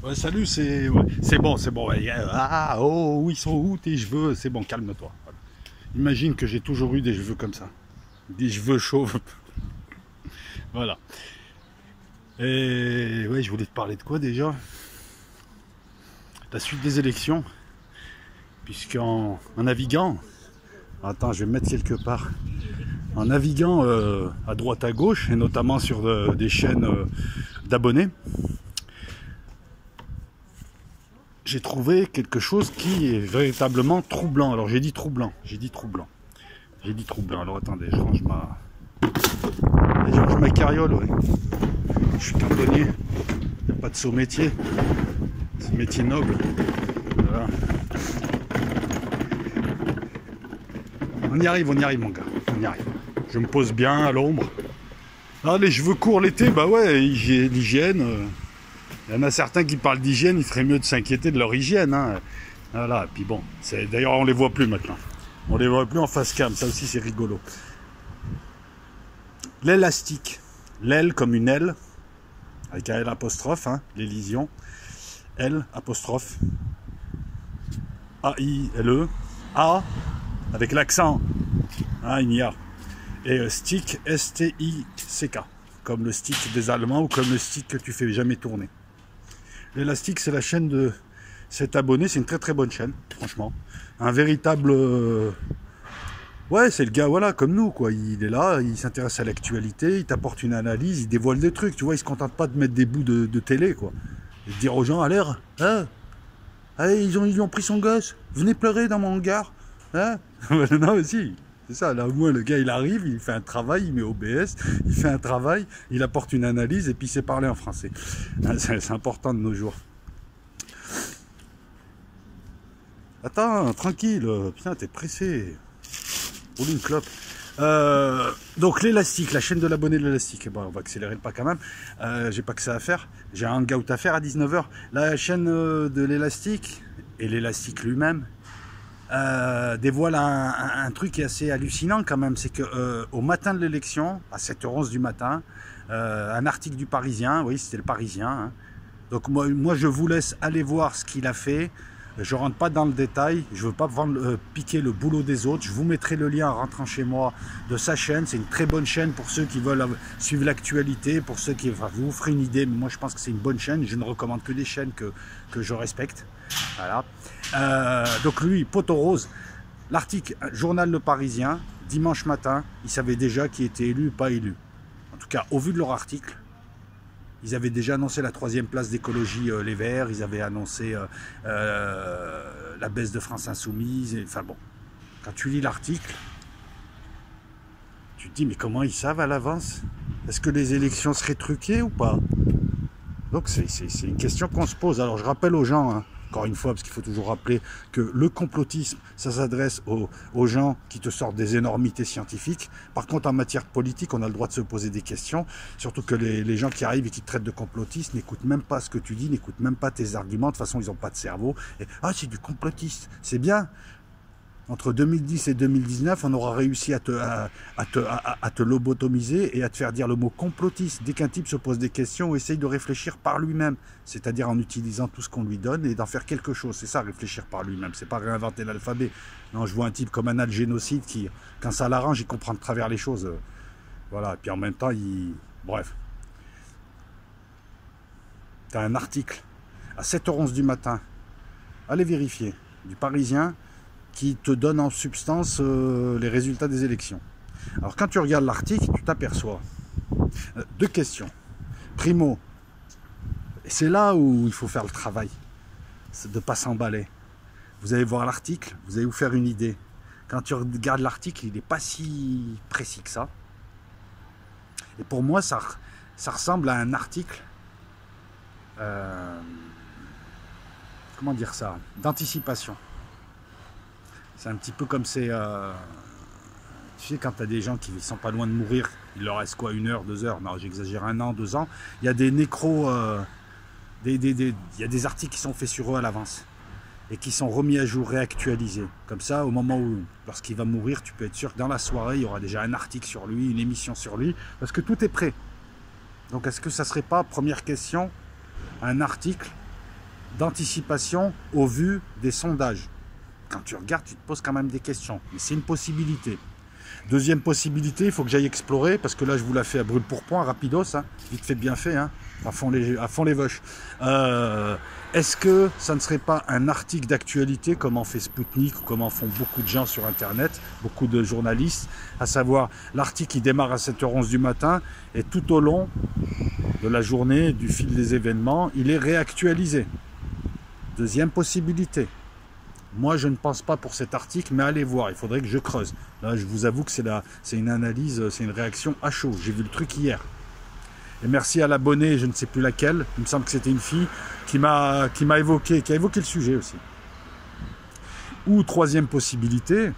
Ouais, salut, c'est bon, c'est bon. Ouais. Ah, oh, où ils sont où tes cheveux? C'est bon, calme-toi. Voilà. Imagine que j'ai toujours eu des cheveux comme ça. Des cheveux chauves. Voilà. Et ouais, je voulais te parler de quoi déjà? La suite des élections. En naviguant, attends, je vais me mettre quelque part. En naviguant à droite à gauche, et notamment sur des chaînes d'abonnés, j'ai trouvé quelque chose qui est véritablement troublant. Alors j'ai dit troublant, j'ai dit troublant. J'ai dit troublant. Alors attendez, je range ma carriole, ouais. Je suis cantonnier. Il n'y a pas de saut métier. C'est un métier noble. Voilà. On y arrive mon gars. On y arrive. Je me pose bien à l'ombre. Ah, les cheveux courts l'été, bah ouais, l'hygiène. Il y en a certains qui parlent d'hygiène, il ferait mieux de s'inquiéter de leur hygiène. Hein. Voilà, et puis bon, d'ailleurs on les voit plus maintenant. On les voit plus en face cam, ça aussi c'est rigolo. L'élastique, l'aile comme une aile, avec un L apostrophe, hein, l'élision, L apostrophe, A-I-L-E, A, avec l'accent, hein, il y a, et stick, S-T-I-C-K, comme le stick des Allemands ou comme le stick que tu fais jamais tourner. L'élastique, c'est la chaîne de cet abonné, c'est une très très bonne chaîne, franchement. Un véritable... Ouais, c'est le gars, voilà, comme nous, quoi. Il est là, il s'intéresse à l'actualité, il t'apporte une analyse, il dévoile des trucs, tu vois, il se contente pas de mettre des bouts de télé, quoi. Et de dire aux gens, à l'air, hein, hey, ils ont pris son gosse, venez pleurer dans mon hangar, hein. Non, mais si, c'est ça, là, au moins, le gars, il arrive, il fait un travail, il met OBS, il fait un travail, il apporte une analyse, et puis il sait parler en français. C'est important de nos jours. Attends, tranquille, putain, t'es pressé. Roule une clope. Donc l'élastique, la chaîne de l'abonné de l'élastique. Bon, on va accélérer le pas quand même. J'ai pas que ça à faire. J'ai un hangout à faire à 19 h. La chaîne de l'élastique et l'élastique lui-même dévoile un truc qui est assez hallucinant quand même. C'est que au matin de l'élection, à 7h11 du matin, un article du Parisien, oui c'était le Parisien. Hein. Donc moi je vous laisse aller voir ce qu'il a fait. Je ne rentre pas dans le détail, je ne veux pas piquer le boulot des autres. Je vous mettrai le lien en rentrant chez moi de sa chaîne. C'est une très bonne chaîne pour ceux qui veulent suivre l'actualité, pour ceux qui... Enfin, vous ferez une idée, mais moi je pense que c'est une bonne chaîne. Je ne recommande que des chaînes que je respecte. Voilà. Donc lui, poteau rose, l'article Journal Le Parisien, dimanche matin, il savait déjà qui était élu ou pas élu. En tout cas, au vu de leur article, ils avaient déjà annoncé la 3e place d'écologie Les Verts, ils avaient annoncé la baisse de France Insoumise, enfin bon, quand tu lis l'article, tu te dis mais comment ils savent à l'avance? Est-ce que les élections seraient truquées ou pas? Donc c'est une question qu'on se pose. Alors je rappelle aux gens, hein, encore une fois, parce qu'il faut toujours rappeler que le complotisme, ça s'adresse aux gens qui te sortent des énormités scientifiques. Par contre, en matière politique, on a le droit de se poser des questions, surtout que les gens qui arrivent et qui te traitent de complotiste n'écoutent même pas ce que tu dis, n'écoutent même pas tes arguments, de toute façon, ils n'ont pas de cerveau. Et, ah, c'est du complotiste, c'est bien. Entre 2010 et 2019, on aura réussi à te lobotomiser et à te faire dire le mot complotiste. Dès qu'un type se pose des questions, essaye de réfléchir par lui-même. C'est-à-dire en utilisant tout ce qu'on lui donne et d'en faire quelque chose. C'est ça, réfléchir par lui-même. C'est pas réinventer l'alphabet. Non, je vois un type comme un génocide qui, quand ça l'arrange, il comprend de travers les choses. Voilà. Et puis en même temps, bref. T'as un article à 7h11 du matin. Allez vérifier. Du Parisien, qui te donne en substance les résultats des élections. Alors quand tu regardes l'article, tu t'aperçois deux questions. Primo, c'est là où il faut faire le travail, c'est de ne pas s'emballer. Vous allez voir l'article, vous allez vous faire une idée. Quand tu regardes l'article, il n'est pas si précis que ça. Et pour moi, ça ressemble à un article, comment dire ça, d'anticipation. C'est un petit peu comme c'est... tu sais, quand tu as des gens qui ne sont pas loin de mourir, il leur reste quoi, 1 heure, 2 heures, non, j'exagère, 1 an, 2 ans, il y a des nécros, il y a des articles qui sont faits sur eux à l'avance et qui sont remis à jour, réactualisés. Comme ça, au moment où, lorsqu'il va mourir, tu peux être sûr que dans la soirée, il y aura déjà un article sur lui, une émission sur lui, parce que tout est prêt. Donc est-ce que ça serait pas, première question, un article d'anticipation au vu des sondages. Quand tu regardes, tu te poses quand même des questions. Mais c'est une possibilité. Deuxième possibilité, il faut que j'aille explorer, parce que là, je vous la fais à brûle-pourpoint, rapidos, hein, vite fait, bien fait, hein, à fond les vaches. Est-ce que ça ne serait pas un article d'actualité, comme en fait Spoutnik, ou comme en font beaucoup de gens sur Internet, beaucoup de journalistes, à savoir, l'article qui démarre à 7h11 du matin, et tout au long de la journée, du fil des événements, il est réactualisé. Deuxième possibilité. Moi, je ne pense pas pour cet article, mais allez voir, il faudrait que je creuse. Là, je vous avoue que c'est une analyse, c'est une réaction à chaud. J'ai vu le truc hier. Et merci à l'abonné, je ne sais plus laquelle, il me semble que c'était une fille, qui a évoqué le sujet aussi. Ou troisième possibilité,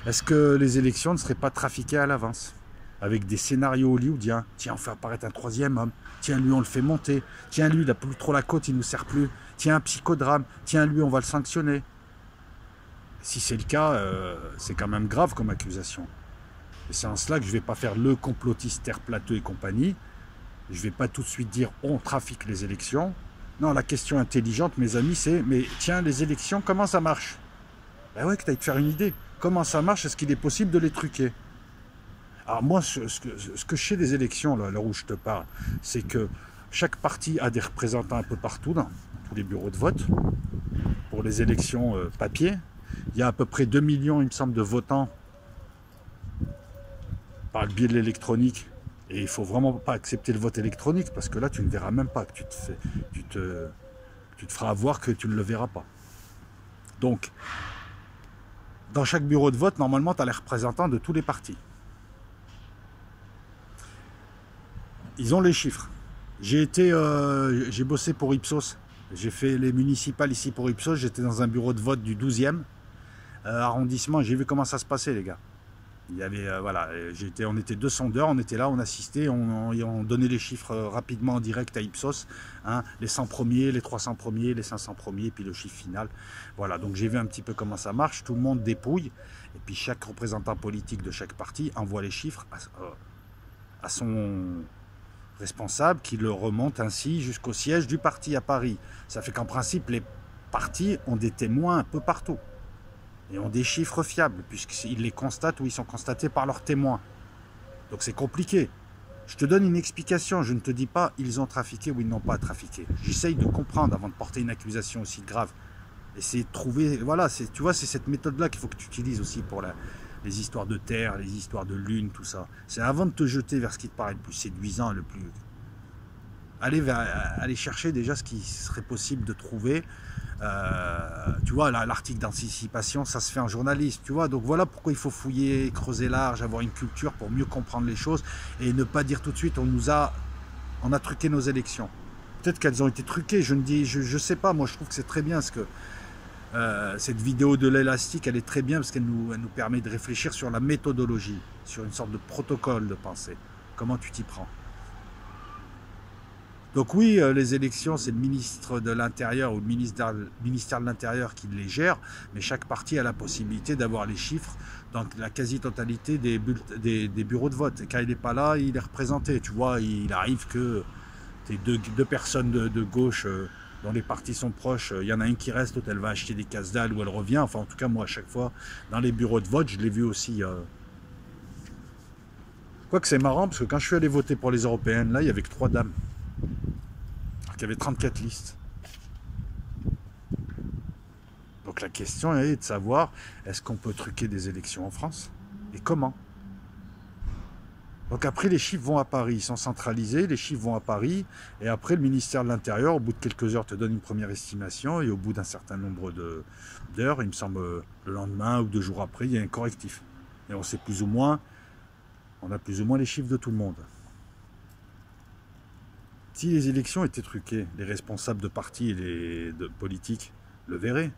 est-ce que les élections ne seraient pas trafiquées à l'avance? Avec des scénarios hollywoodiens. Tiens, on fait apparaître un troisième homme. Tiens, lui, on le fait monter. Tiens, lui, il n'a plus trop la côte, il ne nous sert plus. Tiens, un psychodrame. Tiens, lui, on va le sanctionner. Si c'est le cas, c'est quand même grave comme accusation. Et c'est en cela que je ne vais pas faire le complotiste Terre Plateau et compagnie. Je ne vais pas tout de suite dire on trafique les élections. Non, la question intelligente, mes amis, c'est mais tiens, les élections, comment ça marche? Ben ouais, que tu ailles te faire une idée. Comment ça marche? Est-ce qu'il est possible de les truquer? Alors moi, ce que je sais des élections, là, à l'heure où je te parle, c'est que chaque parti a des représentants un peu partout, dans tous les bureaux de vote, pour les élections papier. Il y a à peu près 2 millions, il me semble, de votants par le biais de l'électronique. Et il ne faut vraiment pas accepter le vote électronique, parce que là, tu ne verras même pas que tu te feras avoir que tu ne le verras pas. Donc, dans chaque bureau de vote, normalement, tu as les représentants de tous les partis. Ils ont les chiffres. J'ai bossé pour Ipsos. J'ai fait les municipales ici pour Ipsos. J'étais dans un bureau de vote du 12e arrondissement. J'ai vu comment ça se passait, les gars. Il y avait, voilà, on était 2 sondeurs, on était là, on assistait, on donnait les chiffres rapidement en direct à Ipsos. Hein, les 100 premiers, les 300 premiers, les 500 premiers, puis le chiffre final. Voilà, donc j'ai vu un petit peu comment ça marche. Tout le monde dépouille. Et puis chaque représentant politique de chaque parti envoie les chiffres à son responsable qui le remonte ainsi jusqu'au siège du parti à Paris. Ça fait qu'en principe, les partis ont des témoins un peu partout et ont des chiffres fiables puisqu'ils les constatent ou ils sont constatés par leurs témoins. Donc c'est compliqué. Je te donne une explication, je ne te dis pas ils ont trafiqué ou ils n'ont pas trafiqué. J'essaye de comprendre avant de porter une accusation aussi grave. Essayer de trouver, voilà, tu vois, c'est cette méthode-là qu'il faut que tu utilises aussi pour les histoires de terre, les histoires de lune, tout ça. C'est avant de te jeter vers ce qui te paraît le plus séduisant, le plus... Aller chercher déjà ce qui serait possible de trouver. Tu vois, l'article d'anticipation, ça se fait en journalisme, tu vois. Donc voilà pourquoi il faut fouiller, creuser large, avoir une culture pour mieux comprendre les choses et ne pas dire tout de suite on a truqué nos élections. Peut-être qu'elles ont été truquées, je sais pas, moi je trouve que c'est très bien ce que... cette vidéo de l'élastique, elle est très bien parce qu'elle nous permet de réfléchir sur la méthodologie, sur une sorte de protocole de pensée. Comment tu t'y prends? Donc oui, les élections, c'est le ministre de l'Intérieur ou le ministère de l'Intérieur qui les gère, mais chaque parti a la possibilité d'avoir les chiffres dans la quasi-totalité des bureaux de vote. Et quand il n'est pas là, il est représenté. Tu vois, il arrive que tu aies deux personnes de gauche dont les partis sont proches, il y en a une qui reste, l'autre elle va acheter des casse-dalles ou elle revient. Enfin, en tout cas, moi, à chaque fois, dans les bureaux de vote, je l'ai vu aussi. Quoique c'est marrant, parce que quand je suis allé voter pour les européennes, là, il y avait que 3 dames. Alors qu'il y avait 34 listes. Donc la question est de savoir, est-ce qu'on peut truquer des élections en France? Et comment? Donc après, les chiffres vont à Paris, ils sont centralisés, les chiffres vont à Paris, et après, le ministère de l'Intérieur, au bout de quelques heures, te donne une première estimation, et au bout d'un certain nombre d'heures, il me semble, le lendemain ou 2 jours après, il y a un correctif. Et on sait plus ou moins, on a plus ou moins les chiffres de tout le monde. Si les élections étaient truquées, les responsables de partis et de politiques le verraient,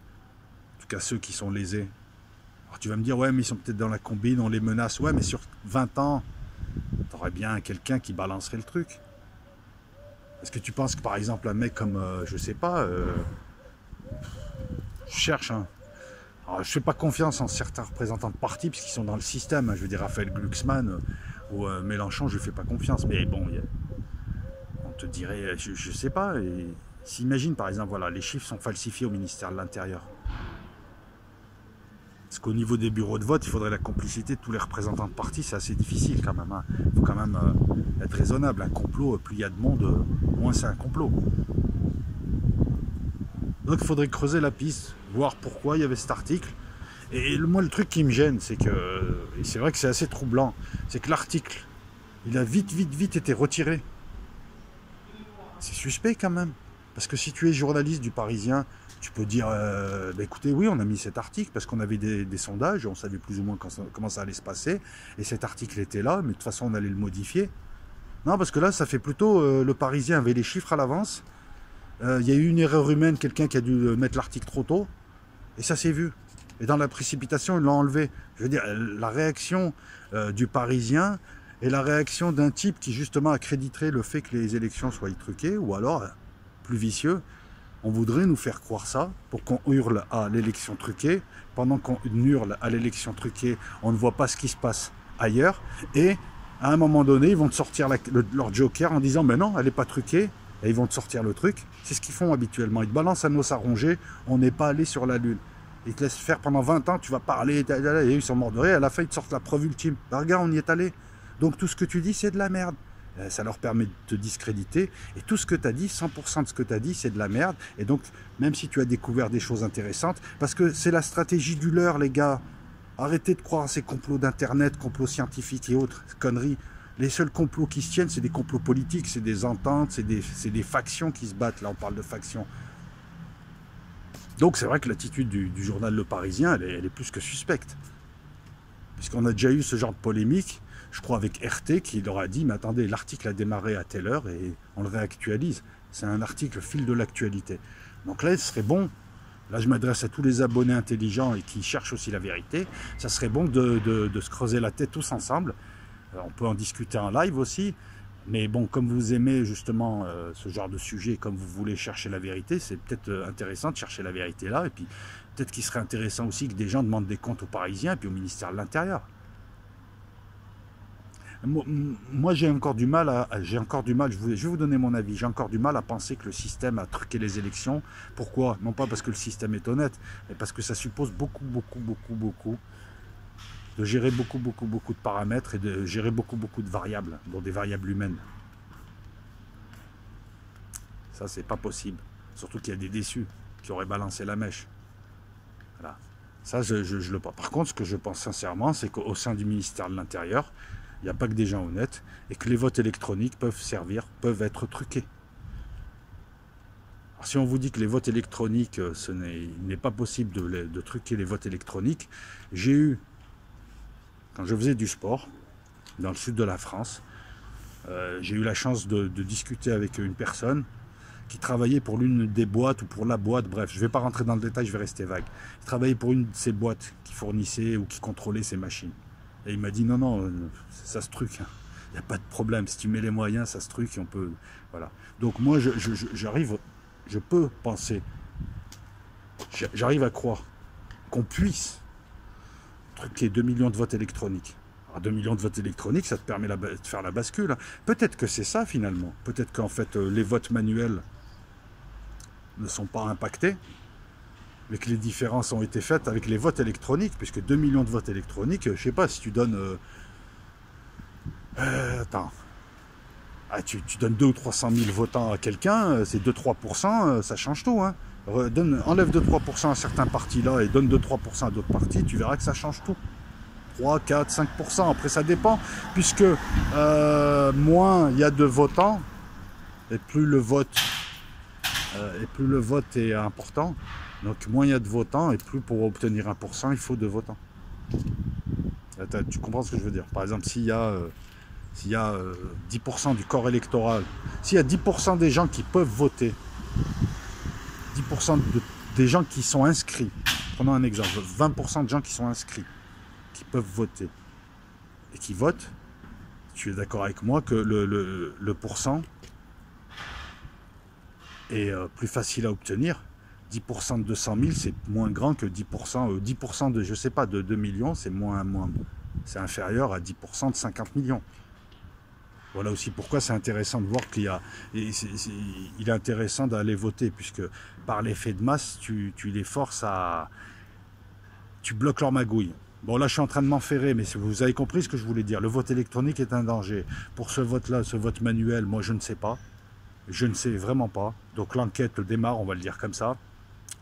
en tout cas ceux qui sont lésés. Alors tu vas me dire, ouais, mais ils sont peut-être dans la combine, on les menace, ouais, mais sur 20 ans, t'aurais bien quelqu'un qui balancerait le truc. Est-ce que tu penses que par exemple un mec comme, je sais pas, je cherche, hein. Alors, je fais pas confiance en certains représentants de partis parce qu'ils sont dans le système, hein. Je veux dire Raphaël Glucksmann ou Mélenchon, je lui fais pas confiance, mais bon, on te dirait, je sais pas, s'imagine par exemple, voilà, les chiffres sont falsifiés au ministère de l'Intérieur. Parce qu'au niveau des bureaux de vote, il faudrait la complicité de tous les représentants de parti, c'est assez difficile quand même. Il faut quand même être raisonnable. Un complot, plus il y a de monde, moins c'est un complot. Donc il faudrait creuser la piste, voir pourquoi il y avait cet article. Et moi, le truc qui me gêne, c'est que, et c'est vrai que c'est assez troublant, c'est que l'article, il a vite été retiré. C'est suspect quand même. Parce que si tu es journaliste du Parisien, tu peux dire, bah écoutez, oui, on a mis cet article parce qu'on avait des sondages, on savait plus ou moins comment ça allait se passer, et cet article était là, mais de toute façon, on allait le modifier. Non, parce que là, ça fait plutôt, le Parisien avait les chiffres à l'avance, il y a eu une erreur humaine, quelqu'un qui a dû mettre l'article trop tôt, et ça s'est vu. Et dans la précipitation, ils l'ont enlevé. Je veux dire, la réaction du Parisien et la réaction d'un type qui justement accréditerait le fait que les élections soient truquées, ou alors, plus vicieux, on voudrait nous faire croire ça pour qu'on hurle à l'élection truquée. Pendant qu'on hurle à l'élection truquée, on ne voit pas ce qui se passe ailleurs. Et à un moment donné, ils vont te sortir leur joker en disant « Mais non, elle n'est pas truquée ». Et ils vont te sortir le truc. C'est ce qu'ils font habituellement. Ils te balancent un os à ronger. On n'est pas allé sur la Lune. Ils te laissent faire pendant 20 ans. Tu vas parler. Et ils sont morts de rire. À la fin, ils te sortent la preuve ultime. Ben, regarde, on y est allé. Donc tout ce que tu dis, c'est de la merde. Ça leur permet de te discréditer. Et tout ce que tu as dit, 100% de ce que tu as dit, c'est de la merde. Et donc, même si tu as découvert des choses intéressantes, parce que c'est la stratégie du leurre, les gars. Arrêtez de croire à ces complots d'Internet, complots scientifiques et autres conneries. Les seuls complots qui se tiennent, c'est des complots politiques, c'est des ententes, c'est des factions qui se battent. Là, on parle de factions. Donc, c'est vrai que l'attitude du journal Le Parisien, elle est plus que suspecte. Puisqu'on a déjà eu ce genre de polémique, je crois avec RT, qui leur a dit « Mais attendez, l'article a démarré à telle heure et on le réactualise. C'est un article fil de l'actualité. » Donc là, ce serait bon, là je m'adresse à tous les abonnés intelligents et qui cherchent aussi la vérité, ça serait bon de se creuser la tête tous ensemble. On peut en discuter en live aussi, mais bon, comme vous aimez justement ce genre de sujet, comme vous voulez chercher la vérité, c'est peut-être intéressant de chercher la vérité là, et puis peut-être qu'il serait intéressant aussi que des gens demandent des comptes aux Parisiens et puis au ministère de l'Intérieur. Moi j'ai encore du mal, je vais vous donner mon avis, j'ai encore du mal à penser que le système a truqué les élections. Pourquoi? Non pas parce que le système est honnête, mais parce que ça suppose beaucoup de gérer beaucoup de paramètres et de gérer beaucoup de variables, dont des variables humaines. Ça, c'est pas possible. Surtout qu'il y a des déçus qui auraient balancé la mèche. Voilà. Ça, je le pense. Par contre, ce que je pense sincèrement, c'est qu'au sein du ministère de l'Intérieur, il n'y a pas que des gens honnêtes et que les votes électroniques peuvent être truqués. Alors, si on vous dit que les votes électroniques, il n'est pas possible de truquer les votes électroniques, j'ai eu, quand je faisais du sport, dans le sud de la France, j'ai eu la chance de discuter avec une personne qui travaillait pour l'une des boîtes ou pour la boîte, bref, je ne vais pas rentrer dans le détail, je vais rester vague. Il travaillait pour une de ces boîtes qui fournissait ou qui contrôlait ces machines. Et il m'a dit non, ça se truque, hein. Il n'y a pas de problème, si tu mets les moyens, ça se truque et on peut... Voilà. Donc moi, je peux penser, j'arrive à croire qu'on puisse truquer 2 millions de votes électroniques. Alors 2 millions de votes électroniques, ça te permet de faire la bascule. Peut-être que c'est ça finalement. Peut-être qu'en fait, les votes manuels ne sont pas impactés, mais que les différences ont été faites avec les votes électroniques, puisque 2 millions de votes électroniques, je ne sais pas, si tu donnes... tu donnes 200 ou 300 000 votants à quelqu'un, c'est 2-3%, ça change tout. Hein. Enlève 2-3% à certains partis là et donne 2-3% à d'autres partis, tu verras que ça change tout. 3, 4, 5%, après ça dépend, puisque moins il y a de votants, et plus le vote est important. Donc moins il y a de votants, et plus pour obtenir 1%, il faut de votants. Tu comprends ce que je veux dire? Par exemple, s'il y a 10% du corps électoral, s'il y a 10% des gens qui peuvent voter, 10% des gens qui sont inscrits, prenons un exemple, 20% de gens qui sont inscrits, qui peuvent voter, et qui votent, tu es d'accord avec moi que le pourcent est plus facile à obtenir. 10% de 200 000, c'est moins grand que 10% de, je sais pas, de 2 millions, c'est c'est inférieur à 10% de 50 millions. Voilà aussi pourquoi c'est intéressant de voir qu'il y a, il est intéressant d'aller voter, puisque par l'effet de masse, tu les forces à, tu bloques leur magouille. Bon, là, je suis en train de m'enferrer, mais vous avez compris ce que je voulais dire. Le vote électronique est un danger. Pour ce vote-là, ce vote manuel, moi, je ne sais pas. Je ne sais vraiment pas. Donc, l'enquête démarre, on va le dire comme ça.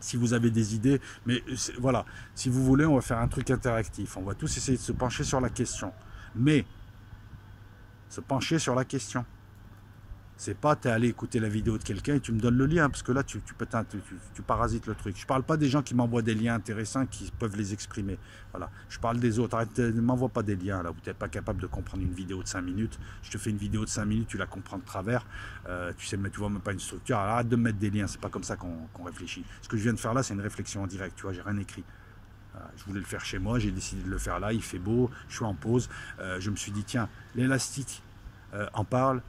Si vous avez des idées, mais voilà, si vous voulez, on va faire un truc interactif. On va tous essayer de se pencher sur la question. Mais, se pencher sur la question. C'est pas t'es allé écouter la vidéo de quelqu'un et tu me donnes le lien, parce que là tu parasites le truc. Je parle pas des gens qui m'envoient des liens intéressants qui peuvent les exprimer. Voilà. Je parle des autres. Arrête, ne m'envoie pas des liens là où tu n'es pas capable de comprendre une vidéo de 5 minutes. Je te fais une vidéo de 5 minutes, tu la comprends de travers. Tu vois même pas une structure. Alors, arrête de me mettre des liens, c'est pas comme ça qu'on réfléchit. Ce que je viens de faire là, c'est une réflexion en direct, tu vois, j'ai rien écrit. Je voulais le faire chez moi, j'ai décidé de le faire là, il fait beau, je suis en pause. Je me suis dit, tiens, l'élastique en parle.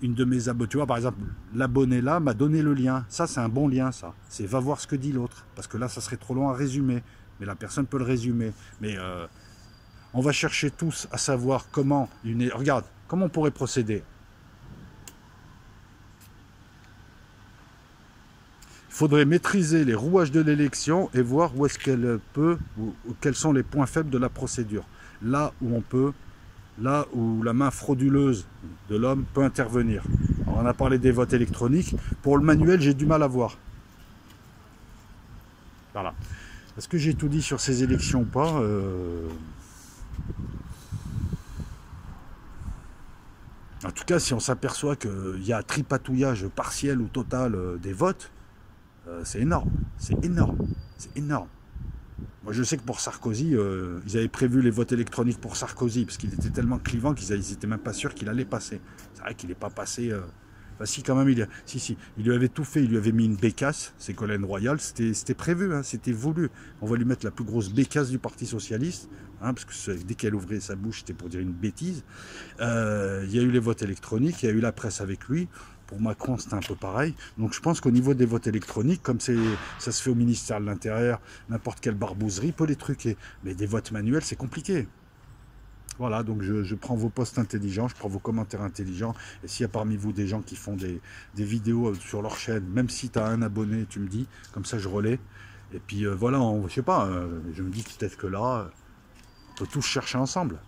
Une de mes abonnés, tu vois, par exemple, l'abonné là m'a donné le lien. Ça, c'est un bon lien, ça. C'est va voir ce que dit l'autre. Parce que là, ça serait trop long à résumer. Mais la personne peut le résumer. Mais on va chercher tous à savoir comment regarde, comment on pourrait procéder. Il faudrait maîtriser les rouages de l'élection et voir où est-ce qu'elle peut, ou quels sont les points faibles de la procédure. Là où on peut. Là où la main frauduleuse de l'homme peut intervenir. Alors on a parlé des votes électroniques. Pour le manuel, j'ai du mal à voir. Voilà. Est-ce que j'ai tout dit sur ces élections ou pas En tout cas, si on s'aperçoit qu'il y a tripatouillage partiel ou total des votes, c'est énorme. C'est énorme. C'est énorme. Moi, je sais que pour Sarkozy, ils avaient prévu les votes électroniques pour Sarkozy, parce qu'il était tellement clivant qu'ils n'étaient même pas sûrs qu'il allait passer. C'est vrai qu'il n'est pas passé... Enfin, si, quand même, il lui avait tout fait, il lui avait mis une bécasse, Ségolène Royal, c'était prévu, hein, c'était voulu. On va lui mettre la plus grosse bécasse du Parti Socialiste, hein, parce que dès qu'elle ouvrait sa bouche, c'était pour dire une bêtise. Il y a eu les votes électroniques, il y a eu la presse avec lui. Pour Macron, c'était un peu pareil. Donc je pense qu'au niveau des votes électroniques, comme ça se fait au ministère de l'Intérieur, n'importe quelle barbouzerie peut les truquer. Mais des votes manuels, c'est compliqué. Voilà, donc je prends vos posts intelligents, je prends vos commentaires intelligents. Et s'il y a parmi vous des gens qui font des vidéos sur leur chaîne, même si tu as un abonné, tu me dis, comme ça je relais. Et puis voilà, je sais pas, je me dis peut-être que là, on peut tous chercher ensemble.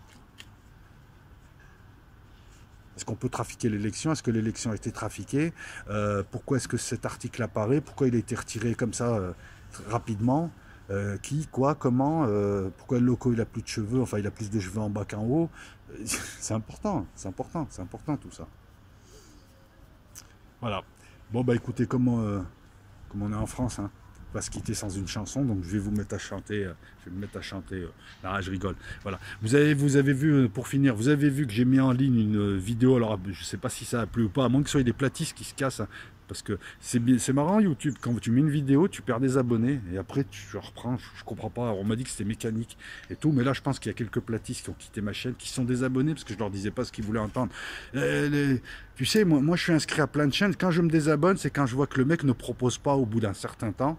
Est-ce qu'on peut trafiquer l'élection? Est-ce que l'élection a été trafiquée? Pourquoi est-ce que cet article apparaît? Pourquoi il a été retiré comme ça rapidement? Qui, quoi, comment? Pourquoi le loco il a plus de cheveux? Enfin, il a plus de cheveux en bas qu'en haut. C'est important, c'est important, c'est important tout ça. Voilà. Bon, bah écoutez, comme on est en France, hein, on va se quitter sans une chanson, donc je vais vous mettre à chanter. Je vais me mettre à chanter. Là, je rigole. Voilà. Vous avez vu, pour finir, vous avez vu que j'ai mis en ligne une vidéo. Alors, je ne sais pas si ça a plu ou pas, à moins que ce soit des platistes qui se cassent. Hein, parce que c'est marrant, YouTube, quand tu mets une vidéo, tu perds des abonnés, et après tu reprends, je comprends pas, on m'a dit que c'était mécanique et tout, mais là je pense qu'il y a quelques platistes qui ont quitté ma chaîne, qui sont des abonnés, parce que je leur disais pas ce qu'ils voulaient entendre. Tu sais, moi je suis inscrit à plein de chaînes, quand je me désabonne, c'est quand je vois que le mec ne propose pas au bout d'un certain temps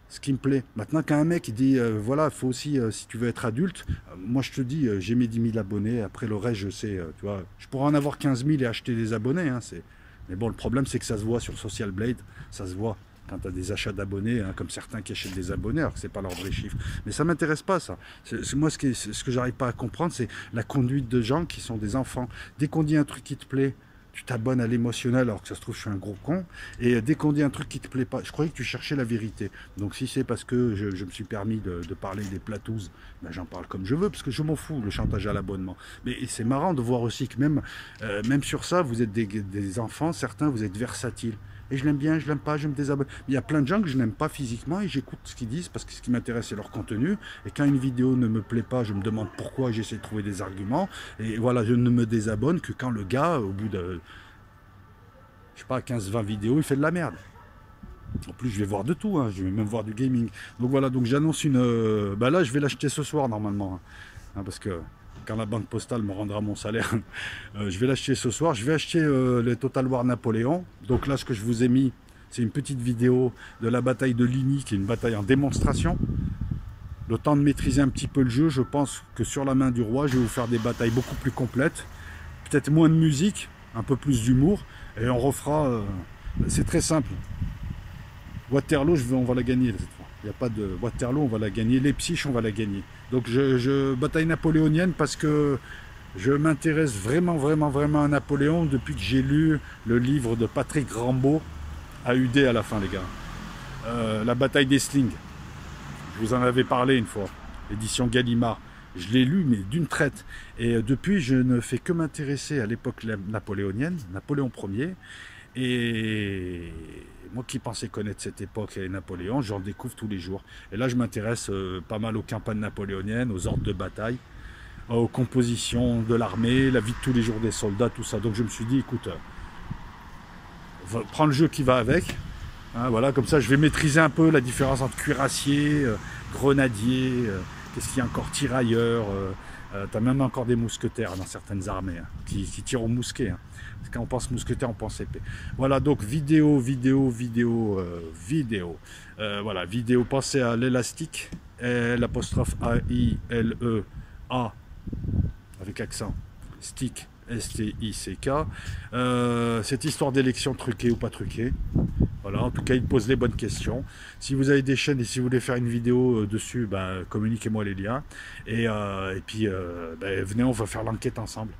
ce qui me plaît. Maintenant, quand un mec il dit, voilà, il faut aussi, si tu veux être adulte, moi je te dis, j'ai mes 10 000 abonnés, après le reste, je sais, tu vois, je pourrais en avoir 15 000 et acheter des abonnés, hein, mais bon, le problème, c'est que ça se voit sur Social Blade, ça se voit quand tu as des achats d'abonnés, hein, comme certains qui achètent des abonnés, alors que ce n'est pas leur vrai chiffre. Mais ça ne m'intéresse pas, ça. Moi, ce que j'arrive pas à comprendre, c'est la conduite de gens qui sont des enfants. Dès qu'on dit un truc qui te plaît, tu t'abonnes à l'émotionnel, alors que ça se trouve, je suis un gros con. Et dès qu'on dit un truc qui te plaît pas, je croyais que tu cherchais la vérité. Donc si c'est parce que je me suis permis de parler des platouzes, ben j'en parle comme je veux, parce que je m'en fous, le chantage à l'abonnement. Mais c'est marrant de voir aussi que même sur ça, vous êtes des enfants, certains, vous êtes versatiles. Et je l'aime bien, je l'aime pas, je me désabonne. Mais il y a plein de gens que je n'aime pas physiquement et j'écoute ce qu'ils disent parce que ce qui m'intéresse, c'est leur contenu. Et quand une vidéo ne me plaît pas, je me demande pourquoi, j'essaie de trouver des arguments. Et voilà, je ne me désabonne que quand le gars, au bout de, je sais pas, 15-20 vidéos, il fait de la merde. En plus, je vais voir de tout, hein, je vais même voir du gaming. Donc voilà, donc j'annonce une... bah là, je vais l'acheter ce soir normalement. Hein, parce que quand la banque postale me rendra mon salaire, je vais l'acheter ce soir. Je vais acheter les Total War Napoléon. Donc là, ce que je vous ai mis, c'est une petite vidéo de la bataille de Ligny, qui est une bataille en démonstration. Le temps de maîtriser un petit peu le jeu, je pense que sur la main du roi, je vais vous faire des batailles beaucoup plus complètes. peut-être moins de musique, un peu plus d'humour, et on refera, c'est très simple. Waterloo, on va la gagner cette fois. Il n'y a pas de Waterloo, on va la gagner. Leipzig, on va la gagner. Donc bataille napoléonienne parce que je m'intéresse vraiment, vraiment, vraiment à Napoléon depuis que j'ai lu le livre de Patrick Rambaud, AUD à la fin, les gars. La bataille d'Essling. Je vous en avais parlé une fois. Édition Gallimard. Je l'ai lu, mais d'une traite. Et depuis, je ne fais que m'intéresser à l'époque napoléonienne, Napoléon Ier. Et moi qui pensais connaître cette époque et Napoléon, j'en découvre tous les jours. Et là, je m'intéresse pas mal aux campagnes napoléoniennes, aux ordres de bataille, aux compositions de l'armée, la vie de tous les jours des soldats, tout ça. Donc je me suis dit, écoute, prends le jeu qui va avec. Hein, voilà, comme ça, je vais maîtriser un peu la différence entre cuirassier, grenadier, qu'est-ce qu'il y a encore, tirailleur. T'as même encore des mousquetaires dans certaines armées hein, qui tirent au mousquet. Hein. Parce que quand on pense mousquetaire, on pense épée. Voilà, donc vidéo. Voilà, vidéo, pensez à l'élastique, l'apostrophe A-I-L-E-A, avec accent, stick, S-T-I-C-K. Cette histoire d'élection truquée ou pas truquée. Voilà, en tout cas, il pose les bonnes questions. Si vous avez des chaînes et si vous voulez faire une vidéo dessus, communiquez-moi les liens. Et puis, venez, on va faire l'enquête ensemble.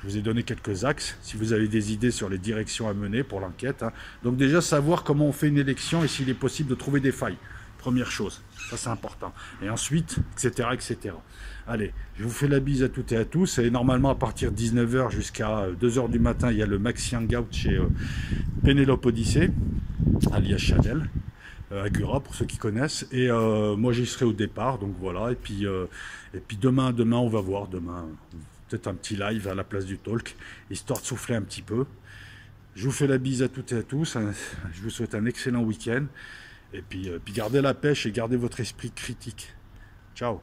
Je vous ai donné quelques axes, si vous avez des idées sur les directions à mener pour l'enquête. Hein. Donc déjà, savoir comment on fait une élection et s'il est possible de trouver des failles. Première chose, ça c'est important. Et ensuite, etc., etc. Allez, je vous fais la bise à toutes et à tous. Et normalement, à partir de 19h jusqu'à 2h du matin, il y a le Maxi Hangout chez Pénélope Odyssée, alias Chanel, à Gura, pour ceux qui connaissent. Et moi, j'y serai au départ, donc voilà. Et puis demain, on va voir, demain, peut-être un petit live à la place du talk, histoire de souffler un petit peu. Je vous fais la bise à toutes et à tous. Je vous souhaite un excellent week-end. Et puis gardez la pêche et gardez votre esprit critique. Ciao.